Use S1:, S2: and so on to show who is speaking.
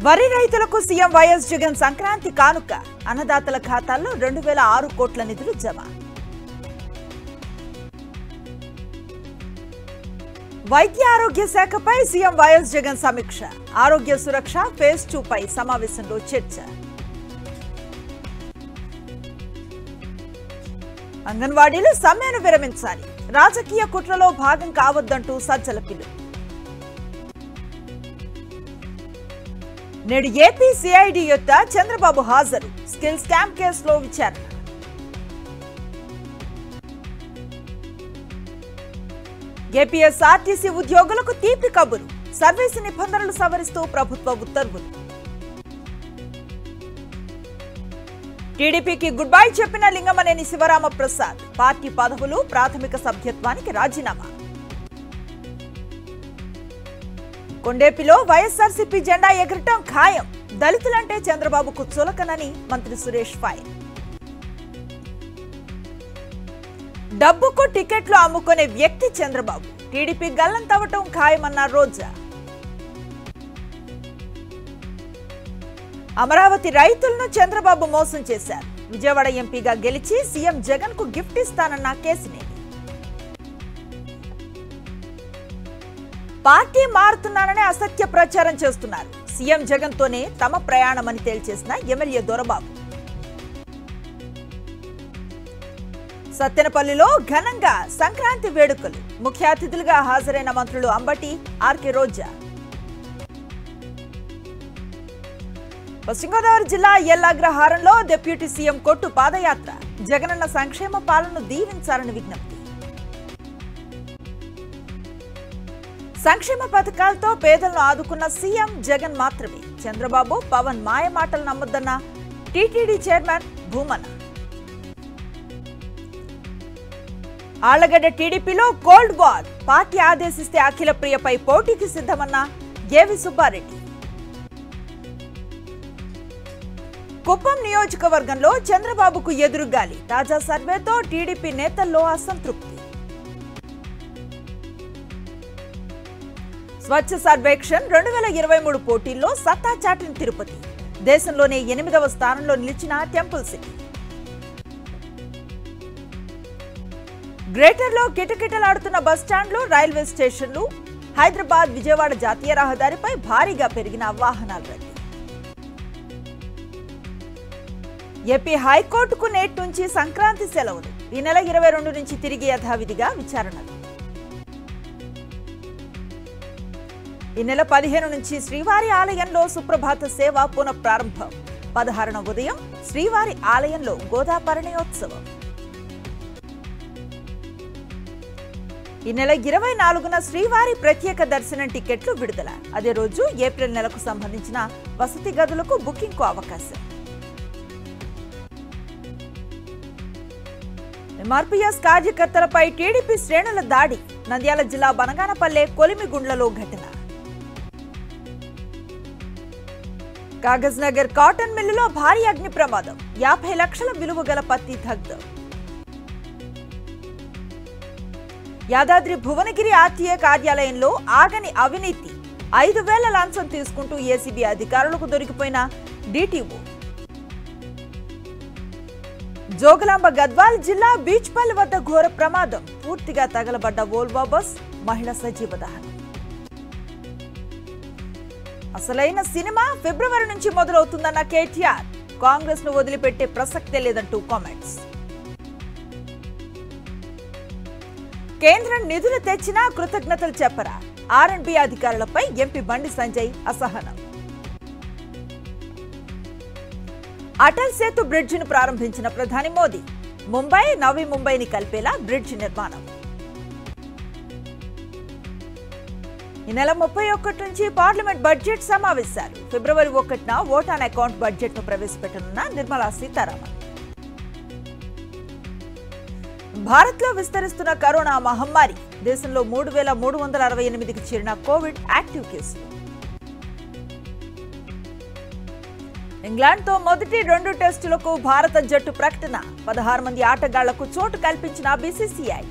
S1: వరి రైతులకు CM YS Jagan Sankranti కానుక అన్నదాతల ఖాతాల్లో 2006 కోట్ల నిధులు జమ. వైద్య ఆరోగ్య శాఖపై సీఎం వైఎస్ జగన్ సమీక్ష. ఆరోగ్య సురక్ష ఫేజ్ 2 పై సమావేశంలో చర్చ. అంగన్వాడీలు సమ్మెను విరమించాలి. రాజకీయ కుట్రలో భాగం కావద్దంటూ సజ్జల పిలుపు. నేడు ఏపీ సిఐడి యొద్ద చంద్రబాబు హాజరు. స్కిల్ స్కామ్ కేసులో విచారణ. ఏపీఎస్ఆర్టీసీ ఉద్యోగులకు తీపి కబురు. సర్వీసు నిబంధనలు సవరిస్తూ ప్రభుత్వ ఉత్తర్వులు. టీడీపీకి గుడ్ బై చెప్పిన లింగమనేని శివరామప్రసాద్. పార్టీ పదవులు, ప్రాథమిక సభ్యత్వానికి రాజీనామా. కొండేపిలో వైఎస్ఆర్సీపీ జెండా ఎగరటం ఖాయం. దళితులంటే చంద్రబాబుకు చులకనని మంత్రి సురేష్ ఫైర్. డబ్బుకు టికెట్లు అమ్ముకునే వ్యక్తి చంద్రబాబు. టీడీపీ గల్లంతవటం ఖాయమన్న రోజా. అమరావతి రైతులను చంద్రబాబు మోసం చేశారు. విజయవాడ ఎంపీగా గెలిచి సీఎం జగన్ కు గిఫ్ట్ ఇస్తానన్న కేసినేని. పార్టీ మారుతున్నాననే అసత్య ప్రచారం చేస్తున్నారు. సీఎం జగన్ తోనే తమ ప్రయాణమని తేల్చేసిన ఎమ్మెల్యే దొరబాబు. సత్తెనపల్లిలో ఘనంగా సంక్రాంతి వేడుకలు. ముఖ్య అతిథులుగా హాజరైన మంత్రులు అంబటి, ఆర్కే రోజా. పశ్చిమ గోదావరి జిల్లా ఎల్లాగ్రహారంలో డిప్యూటీ సీఎం కొట్టు పాదయాత్ర. జగనన్న సంక్షేమ పాలనను దీవించాలని విజ్ఞప్తి. సంక్షేమ పథకాలతో పేదలను ఆదుకున్న సీఎం జగన్ మాత్రమే. చంద్రబాబు, పవన్ మాయ మాటలు నమ్మొద్దన్న టీటీడీ చైర్మన్ భూమన. ఆళ్లగడ్డ టీడీపీలో కోల్డ్ వార్. పార్టీ ఆదేశిస్తే అఖిల ప్రియపై పోటీకి సిద్ధమన్న ఏవి సుబ్బారెడ్డి. కుప్పం నియోజకవర్గంలో చంద్రబాబుకు ఎదురుగాలి. తాజా సర్వేతో టీడీపీ నేతల్లో అసంతృప్తి. స్వచ్ఛ సర్వేక్షణ్ 2023 పోటీల్లో సత్తా చాటిన తిరుపతి. దేశంలోనే 8వ స్థానంలో నిలిచిన టెంపుల్ సిటీ. గ్రేటర్లో కిటకిటలాడుతున్న బస్టాండ్లు, రైల్వే స్టేషన్లు. హైదరాబాద్ విజయవాడ జాతీయ రహదారిపై భారీగా పెరిగిన వాహనాల రద్దీ. ఏపీ హైకోర్టుకు నేటి నుంచి సంక్రాంతి సెలవులు. ఈ నెల 22 నుంచి తిరిగి యథావిధిగా విచారణలు. ఈ నెల 15 నుంచి శ్రీవారి ఆలయంలో సుప్రభాత సేవ పునఃప్రారంభం. 16న ఉదయం శ్రీవారి ఆలయంలో గోదాపరిణయోత్సవం. ఈ నెల 24న శ్రీవారి ప్రత్యేక దర్శనం టికెట్లు విడుదల. అదే రోజు ఏప్రిల్ నెలకు సంబంధించిన వసతి గదులకు బుకింగ్కు అవకాశం. ఎంఆర్పీఎస్ కార్యకర్తలపై టీడీపీ శ్రేణుల దాడి. నంద్యాల జిల్లా బనగానపల్లె కొలిమిగుండ్లలో ఘటన. కాగజ్ నగర్ కాటన్ మిల్లులో భారీ అగ్ని ప్రమాదం. 50 లక్షల విలువ గల పత్తి దగ్ధం. యాదాద్రి భువనగిరి ఆర్టీఏ కార్యాలయంలో ఆగని అవినీతి. 5,000 లంచం తీసుకుంటూ ఏసీబీ అధికారులకు దొరికిపోయిన డీటీఓ. జోగులాంబ గద్వాల్ జిల్లా బీచ్పల్లి వద్ద ఘోర ప్రమాదం. పూర్తిగా తగలబడ్డ వోల్వో బస్. మహిళ సజీవ దహనం. అసలైన సినిమా ఫిబ్రవరి నుంచి మొదలవుతుందన్న కేటీఆర్. కాంగ్రెస్ ను వదిలిపెట్టే ప్రసక్తే లేదంటూ కామెంట్స్. కేంద్రం నిధులు తెచ్చినా కృతజ్ఞతలు చెప్పరా. ఆర్ఎండ్బీ అధికారులపై ఎంపీ బండి సంజయ్ అసహనం. అటల్ సేతు బ్రిడ్జిను ప్రారంభించిన ప్రధాని మోదీ. ముంబై, నవీ ముంబైని కలిపేలా బ్రిడ్జి నిర్మాణం. ఈ నెల 31 నుంచి పార్లమెంట్ బడ్జెట్ సమావేశాలు. ఫిబ్రవరి 1న ఓట్ ఆన్ అకౌంట్ బడ్జెట్ ను ప్రవేశపెట్టనున్న నిర్మలా సీతారామన్. భారత్ లో విస్తరిస్తున్న కరోనా మహమ్మారి. దేశంలో 3,368కి చేరిన కోవిడ్ యాక్టివ్ కేసులు. ఇంగ్లాండ్తో మొదటి 2 టెస్టులకు భారత జట్టు ప్రకటన. 16 మంది ఆటగాళ్లకు చోటు కల్పించిన బీసీసీఐ.